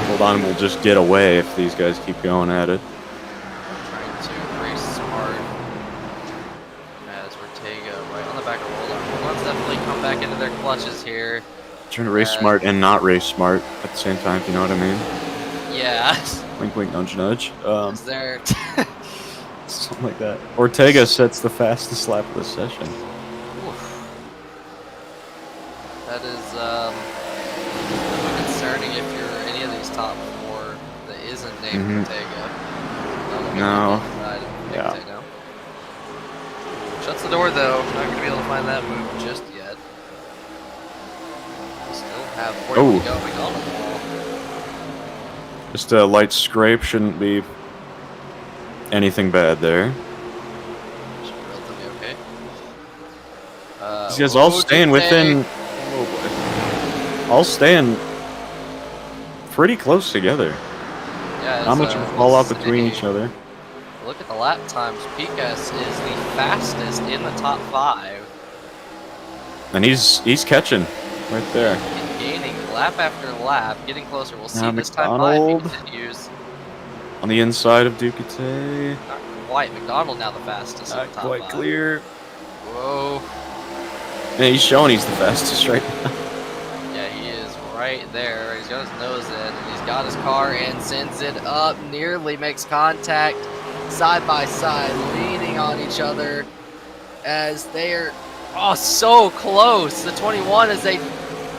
Hold On will just get away if these guys keep going at it. Trying to race smart as Ortega right on the back of Hold On. Hold On's definitely come back into their clutches here. Trying to race smart and not race smart at the same time, if you know what I mean. Yeah. Wink, wink, nudge, nudge. Is there Something like that. Ortega sets the fastest lap of the session. That is concerning if you're any of these top 4 that isn't named Ortega. No. Yeah. Shuts the door though. Not going to be able to find that move just yet. We still have 40 to go. McDonald wall. Just a light scrape, shouldn't be anything bad there. Should be relatively okay. These guys all staying within. All staying pretty close together. Yeah, not much of a fall off between each other. Look at the lap times. Picas is the fastest in the top 5. And he's catching right there. Gaining lap after lap, getting closer. We'll see Now this time by McDonald continues. on the inside of Ducati. Not quite. McDonald now the fastest. Not in the top quite 5. clear. Whoa. Yeah, he's showing he's the fastest right now. Yeah, he is right there. He's got his nose in, and he's got his car and sends it up. Nearly makes contact, side by side, leaning on each other as they are so close. The 21 as they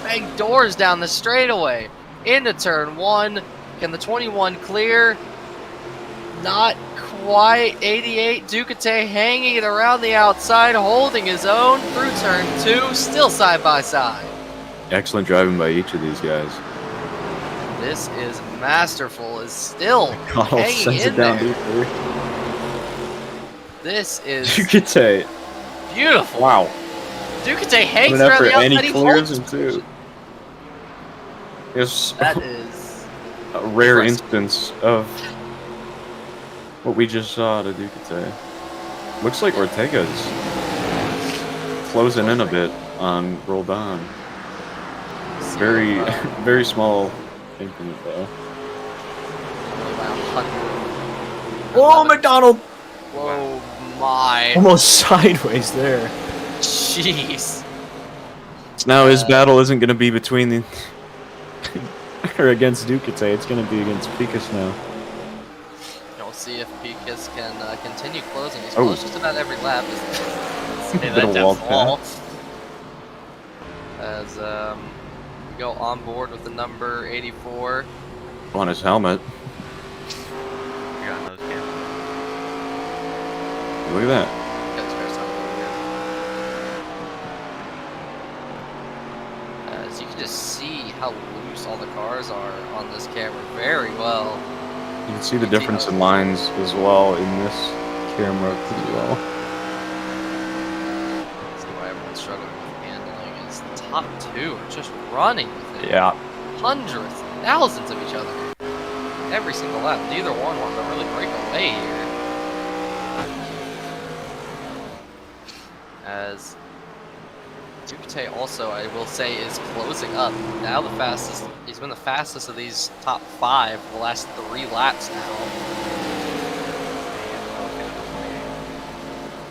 bang doors down the straightaway into turn 1. Can the 21 clear? Not quite. 88 Ducati hanging it around the outside, holding his own through turn 2, still side by side. Excellent driving by each of these guys. This is masterful. Is still hanging sends in it down there. deeper. This is Ducati. beautiful. Wow. Ducati hangs Coming up around for the outside. any He clears holds him too. It's That is a rare impressive. instance of what we just saw to Ducati. Looks like Ortega's closing in a bit on Roldan. Very, very small increment though. Oh, McDonald! Whoa, my. Almost sideways there. Jeez. So now his battle isn't going to be between the or against Ducati. It's going to be against Picas now. We'll see if Picas can continue closing. He's closed just about every lap. Bit of wall. As we go on board with the number 84. On his helmet. I got those cams. Look at that. As you can just see how loose all the cars are on this camera very well. You can see the difference in lines as well in this camera as well. See why everyone's struggling with handling is the top two are just running with it. Yeah. Hundreds, thousands of each other. Every single lap. Neither one wants to really break away here. As Ducati also, I will say, is closing up. Now the fastest, he's been the fastest of these top 5 for the last 3 laps now.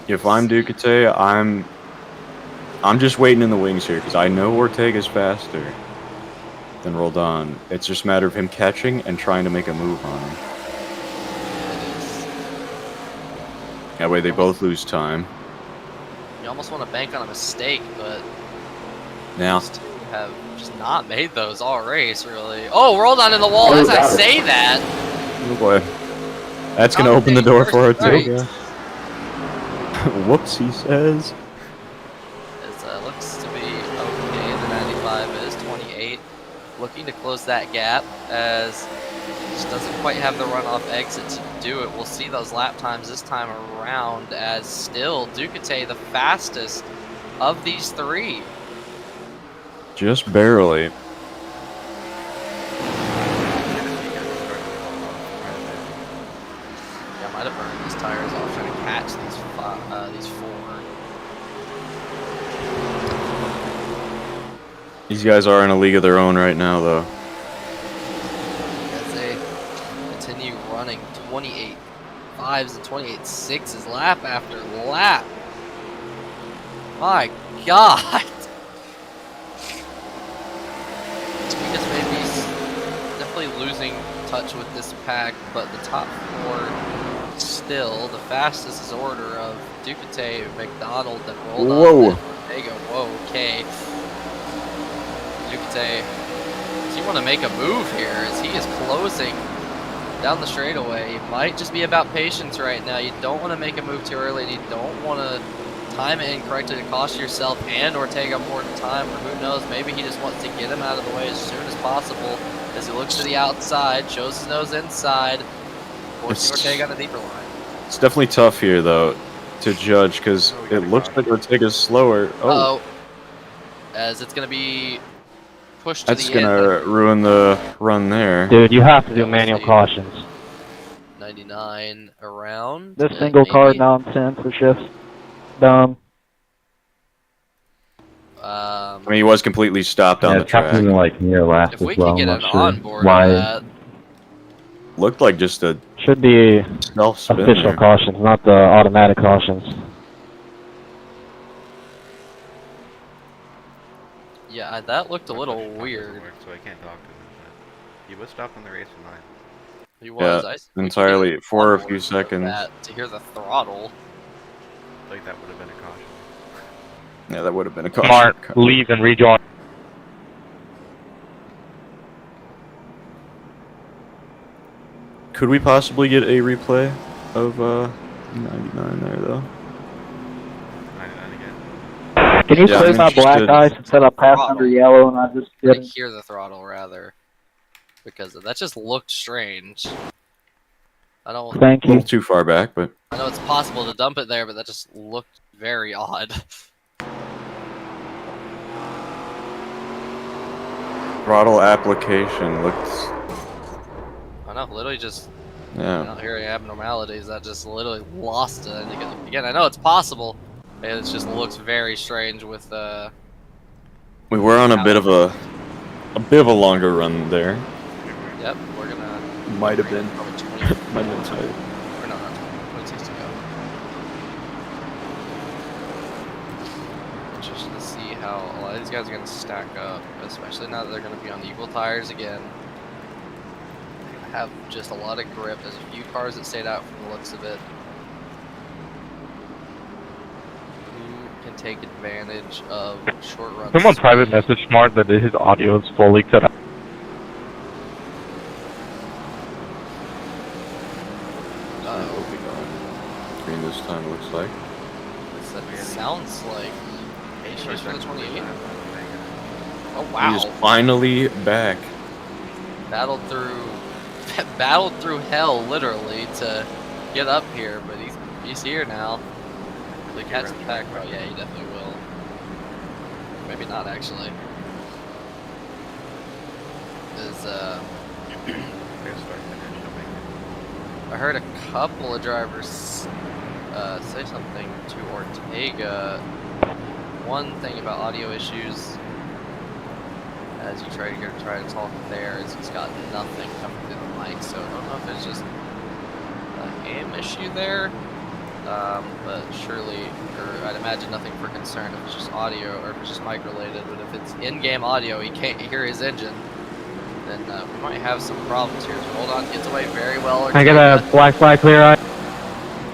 If I'm Ducati, I'm just waiting in the wings here because I know Ortega's faster than Roldan. It's just a matter of him catching and trying to make a move on him. That way they both lose time. You almost want to bank on a mistake, but Now, these two have just not made those all race, really. Oh, Roldan in the wall as I say that. oh boy. That's going to open the door for Ortega. Whoops, he says. It looks to be okay. The 95 is 28. Looking to close that gap as just doesn't quite have the runoff exit to do it. We'll see those lap times this time around as still Ducati the fastest of these 3. Just barely. Yeah, I might have burned these tires off trying to catch these 4. These guys are in a league of their own right now, though. As they continue running 28 5s and 28 6s lap after lap. My God. Because maybe definitely losing touch with this pack, but the top 4 still the fastest is order of Ducati, McDonald, and Roldan. Whoa. There you go. Whoa. Okay. Ducati, does he want to make a move here as he is closing down the straightaway? It might just be about patience right now. You don't want to make a move too early, and you don't want to time it incorrectly to cost yourself and Ortega more time, or who knows, maybe he just wants to get him out of the way as soon as possible as he looks to the outside, shows his nose inside, forcing Ortega on the deeper line. It's definitely tough here, though, to judge because it looks like Ortega's slower. Oh, as it's going to be pushed to that's the going to ruin the run there. Dude, you have to do manual cautions. 99 around. This single car nonsense is just dumb. I mean, he was completely stopped on the track. Captain, like near last If as we well. could get I'm an not sure onboard why. of that, Looked like just a Should be self-spin official there. cautions, not the automatic cautions. yeah, that looked a little weird. So I can't talk to him. But he was stopped on the race in line. He was. Yeah, we could entirely get for a onboard few of seconds. that to hear the throttle. Like that would have been a caution. Yeah, that would have been a caution. Mark, leave and rejoin. Could we possibly get a replay of 99 there, though? 99 again. Can you Yeah, play I'm my black interested. ice instead of pass under yellow and I just Like didn't? hear the throttle rather, because that just looked strange. I don't. Thank A you. little too far back, but I know it's possible to dump it there, but that just looked very odd. throttle application looked. I know, literally just Yeah. not hearing abnormalities. That just literally lost it. And again, I know it's possible. It just looks very strange with We were on a bit of a longer run there. Yep, we're gonna. Might have been. Probably 20. Might have been tight. Or no, not 20. 26 to go. Interesting to see how a lot of these guys are gonna stack up, especially now that they're gonna be on equal tires again. have just a lot of grip. There's a few cars that stayed out from the looks of it. Who can take advantage of short runs? Someone private message Smart that his audio is fully cut out. Green this time, looks like. That sounds like issues for the 28. Oh He wow! is finally back. Battled through hell literally to get up here, but he's here now. Will he catch the pack? Oh yeah, he definitely will. Maybe not actually. I heard a couple of drivers say something to Ortega. One thing about audio issues, as you try to talk there, is he's got nothing coming through the mic. So I don't know if it's just a ham issue there, but surely, or I'd imagine nothing for concern if it's just audio or if it's just mic related. But if it's in-game audio, he can't hear his engine, then we might have some problems here. So hold on, gets away very well. I get a black flag clear eye.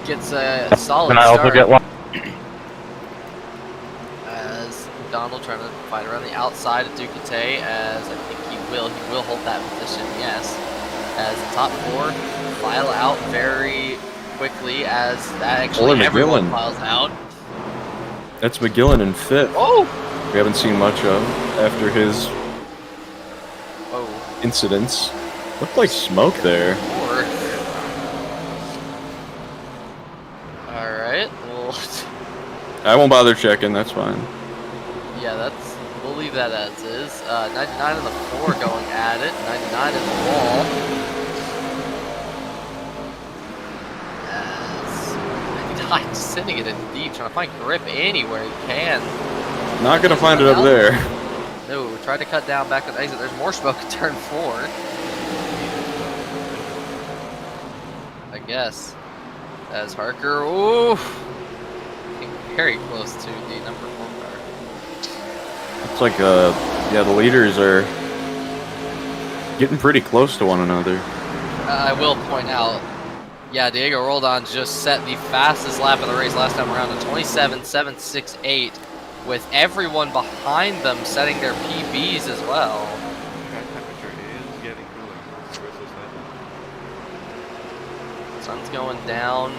Gets a solid Can I also start. get one? As Donald trying to fight around the outside of Ducati, as I think he will hold that position, yes. As the top four file out very quickly, as that actually everyone files out. That's McGillen in fifth. Oh! We haven't seen much of after his incidents. Looked like smoke there. Alright, well... I won't bother checking, that's fine. Yeah, we'll leave that as is. 99 in the 4 going at it, 99 in the wall. As 99 sending it in deep, trying to find grip anywhere he can. Not gonna find it up there. No, tried to cut down back at the exit. There's more smoke at turn 4. I guess. As Harker, ooh, very close to the number 4 car. It's like, yeah, the leaders are getting pretty close to one another. I will point out, yeah, Diego Roldan just set the fastest lap of the race last time around, a 27.768, with everyone behind them setting their PBs as well. Temperature is getting cooler. Sun's going down.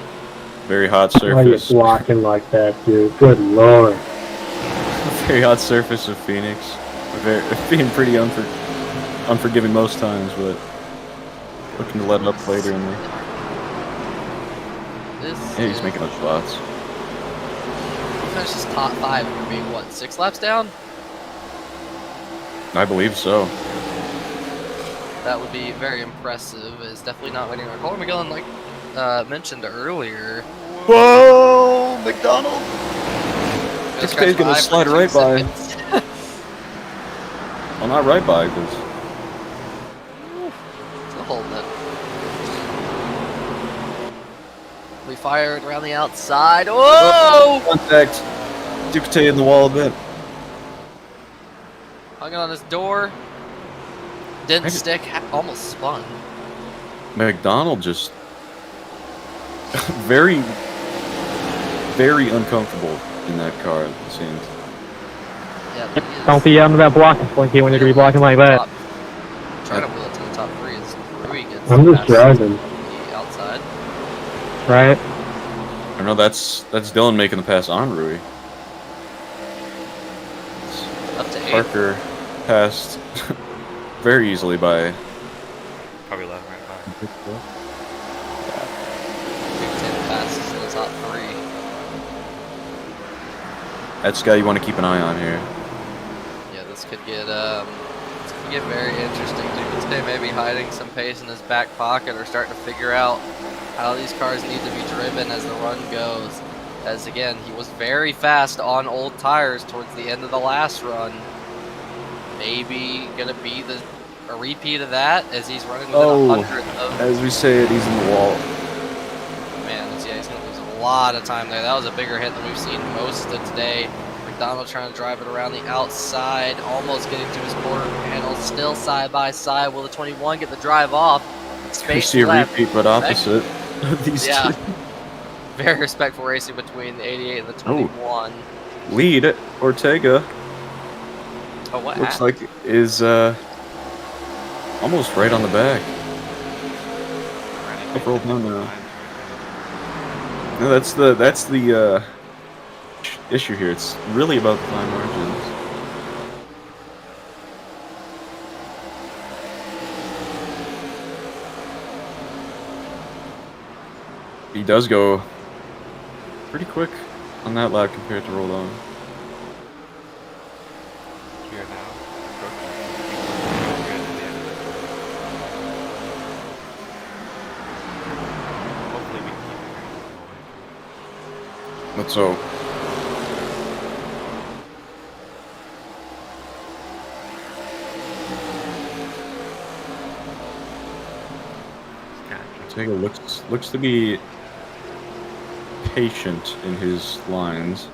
Very hot Why are you surface. blocking like that, dude? Good lord. Very hot surface of Phoenix. Being pretty unforgiving most times, but looking to let it up later in the... Yeah, he's making up spots. He finished his top 5 for being, what, 6 laps down? I believe so. That would be very impressive. Is definitely not waiting on Colin McGillen, like mentioned earlier. Whoa, McDonald! This guy's gonna slide right by. Well, not right by, because... Still holding it. We fire it around the outside. Whoa! Contact. Ducati in the wall a bit. Hung on his door. Didn't stick. Almost spun. McDonald just... very uncomfortable in that car, it seems. Yeah, don't be under that blocking slinky when you're gonna be blocking like that. Trying to wheel it to the top 3 is Rui gets I'm just driving. the outside. Right. I know that's Dylan making the pass on Rui. Up to 8. Parker passed very easily by... Probably 11 right by. Big 10 passes in the top 3. That's the guy you want to keep an eye on here. Yeah, this could get very interesting. Ducati may be hiding some pace in his back pocket or starting to figure out how these cars need to be driven as the run goes. As again, he was very fast on old tires towards the end of the last run. Maybe gonna be a repeat of that as he's running within 100th of. As we say it, he's in the wall. Man, yeah, he's gonna lose a lot of time there. That was a bigger hit than we've seen most of today. McDonald trying to drive it around the outside, almost getting to his quarter panel, still side by side. Will the 21 get the drive off? You space see a left. repeat, but opposite of these Yeah. two. Very respectful racing between the 88 and the 21. Lead, Ortega, Oh, what looks happened? like is almost right on the back. I've rolled down now. No, that's the issue here. It's really about the fine margins. He does go pretty quick on that lap compared to roll on. We are now hopefully we can keep it. Let's hope. Ortega looks to be patient in his lines.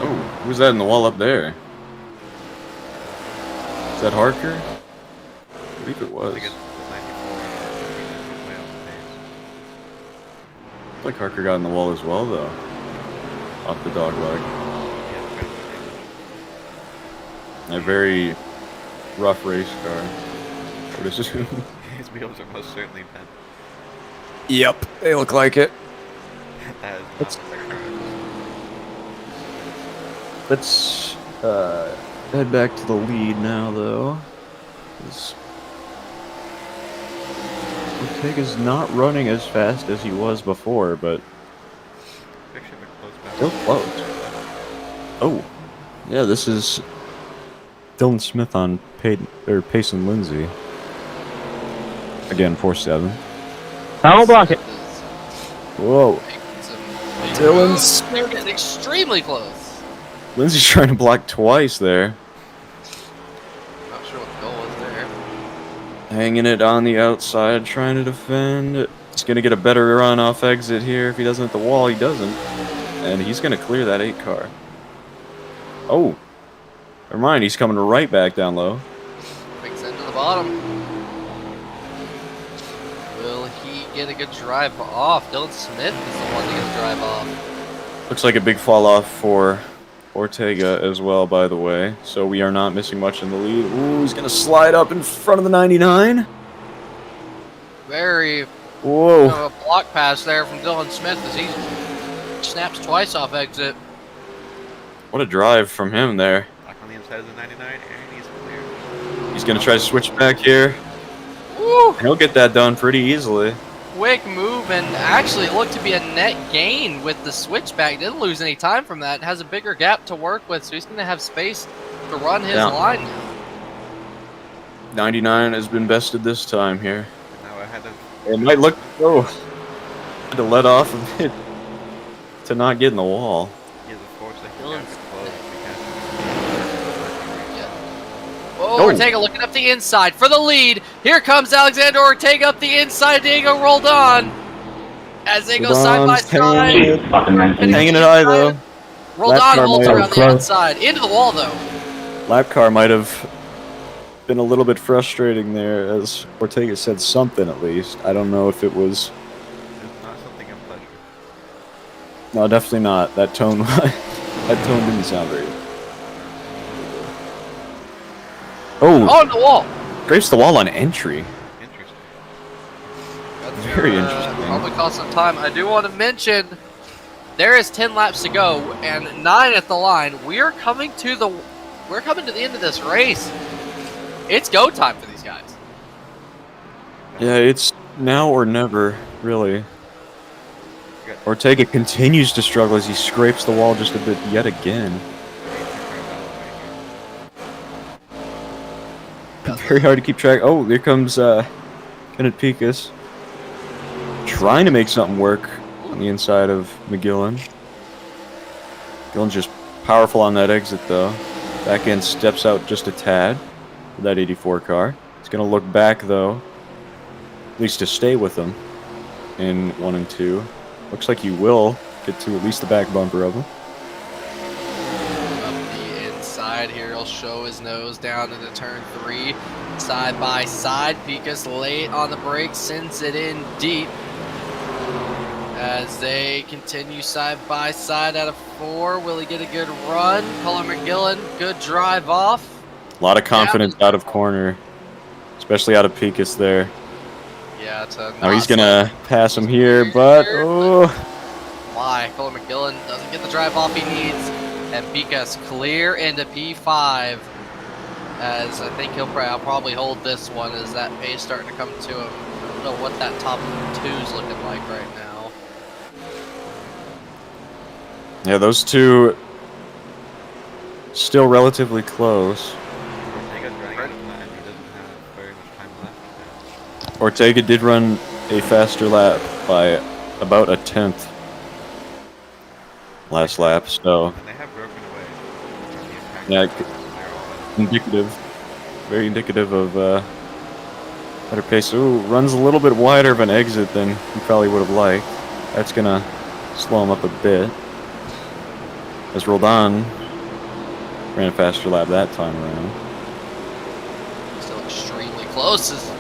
Oh, who's that in the wall up there? Is that Harker? I believe it was. Looks like Harker got in the wall as well, though. Off the dog leg. A very rough race car. What is this? His wheels are most certainly bent. Yep, they look like it. Let's head back to the lead now, though. Ortega's not running as fast as he was before, but still close. Oh, yeah, this is Dylan Smith on Pace and Lindsay. Again, 4-7. I'll block it. Whoa. Dylan's... They're getting extremely close. Lindsay's trying to block twice there. Not sure what the goal was there. Hanging it on the outside, trying to defend. He's going to get a better run off exit here. If he doesn't hit the wall, he doesn't. And he's going to clear that 8 car. Oh. Never mind, he's coming right back down low. Brings it to the bottom. Will he get a good drive off? Dylan Smith is the one to get a drive off. Looks like a big fall off for Ortega as well, by the way. So we are not missing much in the lead. Ooh, he's going to slide up in front of the 99. Very Whoa. a block pass there from Dylan Smith as he snaps twice off exit. What a drive from him there. Back on the inside of the 99, and he's clear. He's going to try to switch back here. Woo! He'll get that done pretty easily. Quick move, and actually it looked to be a net gain with the switchback. Didn't lose any time from that. Has a bigger gap to work with, so he's going to have space to run his line now. 99 has been bested this time here. Now I had to... It might look... Oh. Had to let off a bit to not get in the wall. Yeah, the force that he has to close Oh, Ortega looking up the inside for the lead. Here comes Alexander Ortega up the inside. Diego rolled on as they go side by side. Hanging it high, though. Rolled on, holds around the outside. Into the wall, though. Lap car might have been a little bit frustrating there, as Ortega said something at least. I don't know if it was... It's not something of pleasure. No, definitely not. That tone, that tone didn't sound very good. Oh! On the wall! Scrapes the wall on entry. Interesting. That's Very interesting. Probably cost some time. I do want to mention there is 10 laps to go and 9 at the line. We're coming to the end of this race. It's go time for these guys. Yeah, it's now or never, really. Ortega continues to struggle as he scrapes the wall just a bit yet again. Very hard to keep track. Oh, there comes Kenneth Picas. Trying to make something work on the inside of McGillen. McGillen's just powerful on that exit, though. Back end steps out just a tad for that 84 car. He's going to look back, though, at least to stay with them in 1 and 2. Looks like he will get to at least the back bumper of him. inside here. He'll show his nose down into turn 3. Side by side. Pikas late on the brake, sends it in deep. As they continue side by side out of 4. Will he get a good run? Colin McGillen, good drive off. A lot of confidence out of corner, especially out of Pikas there. Yeah, now he's gonna pass him here, but oh. Why? Colin McGillen doesn't get the drive off he needs. And Pikas clear into P5. As I think he'll probably hold this one as that pace starting to come to him. I don't know what that top 2's looking like right now. Yeah, those two still relatively close. Ortega did run a faster lap by about a 10th last lap, so yeah, indicative, very indicative of better pace. Ooh, runs a little bit wider of an exit than he probably would have liked. That's gonna slow him up a bit. As Roldan ran a faster lap that time around. Still extremely close. Is a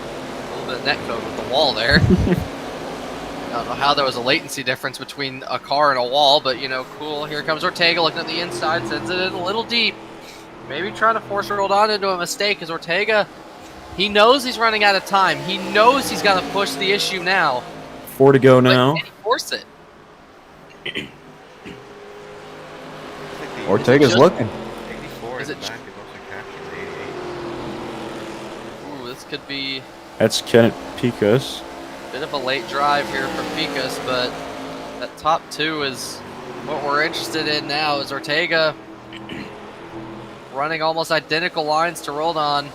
little bit of net code with the wall there. I don't know how there was a latency difference between a car and a wall, but you know, cool. Here comes Ortega looking at the inside, sends it in a little deep. Maybe trying to force Roldan into a mistake, because Ortega, he knows he's running out of time. He knows he's got to push the issue now. 4 to go now. Can he force it? Ortega's looking. Is it? Ooh, this could be That's Kenneth Pikas. a bit of a late drive here from Pikas, but that top 2 is what we're interested in now. Is Ortega running almost identical lines to Roldan?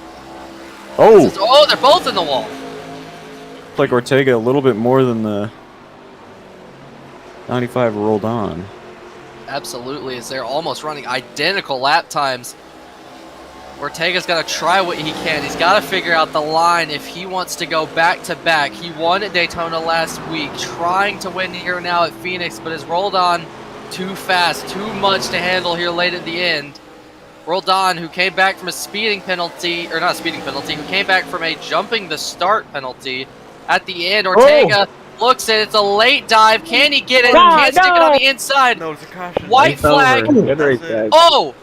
Oh! Oh, they're both in the wall. Looks like Ortega a little bit more than the 95 rolled on. Absolutely, as they're almost running identical lap times. Ortega's got to try what he can. He's got to figure out the line if he wants to go back-to-back. He won at Daytona last week, trying to win here now at Phoenix, but has rolled on too fast, too much to handle here late at the end. Roldan, who came back from a speeding penalty, or not a speeding penalty, who came back from a jumping the start penalty at the end. Ortega looks at it. It's a late dive. Can he get it? Can't stick it on the inside. No, it's a caution. White flag. Oh!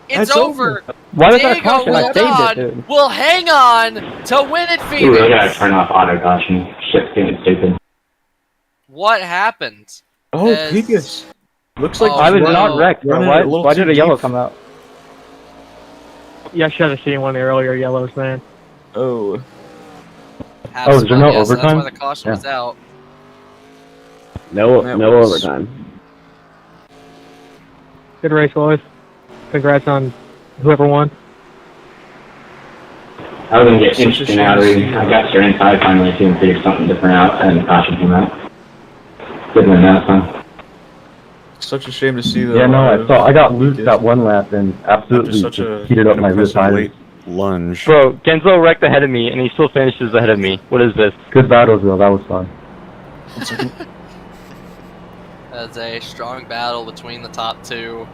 It's over. Why was that a Diego caution? I saved it, Roldan dude. will hang on to win at You really gotta Phoenix. turn off auto caution. Shit's getting stupid. What happened? Oh, As- Pikas. Looks like Oh, I was no. not wrecked. Running Why, a little why too did a yellow deep. come out? Yeah, I should have seen one of the earlier yellows, man. Oh. Oh, is there no Yes, overtime? That's why the caution was out. No, That no was- overtime. Good race, boys. Congrats on whoever won. I was gonna get Such a interesting shame out to of see I that. got your inside finally too and figured something different out, and the caution came out. Good win that time. Such a shame to see that. Yeah, no, I saw. I got loose that one lap and absolutely Such a just heated up my rear impressive tires. late lunge. Bro, Genzo wrecked ahead of me, and he still finishes ahead of me. What is this? Good battles, though. That was fun. That's a strong battle between the top 2.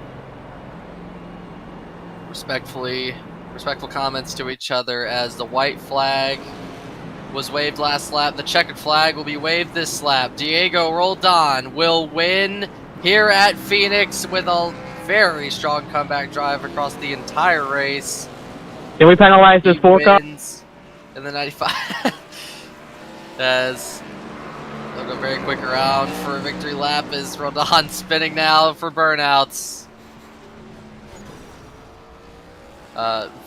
Respectful comments to each other as the white flag was waved last lap. The checkered flag will be waved this lap. Diego Roldan will win here at Phoenix with a very strong comeback drive across the entire race. Can we penalize this He 4 car? wins in the 95. As they'll go very quick around for a victory lap as Roldan spinning now for burnouts.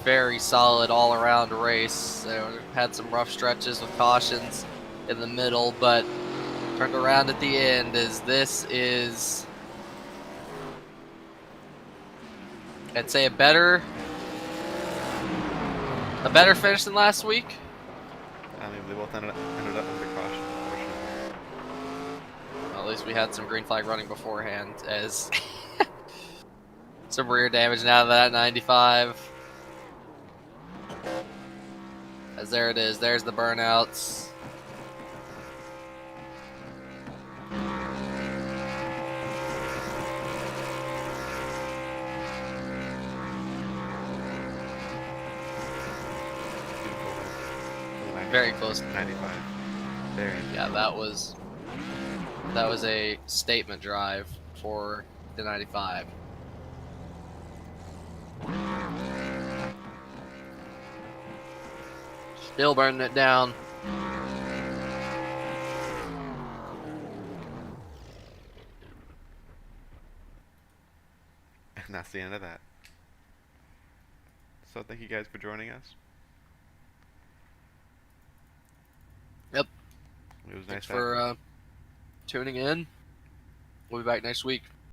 Very solid all-around race. So had some rough stretches with cautions in the middle, but turned around at the end as this is, I'd say, a better finish than last week. I mean, they both ended up with a caution, unfortunately. Well, at least we had some green flag running beforehand as some rear damage now to that 95. As there it is, there's the burnouts. Very close. 95. There. Yeah, that was a statement drive for the 95. Still burning it down. And that's the end of that. So thank you guys for joining us. Yep. It was nice Thanks for tuning in. We'll be back next week.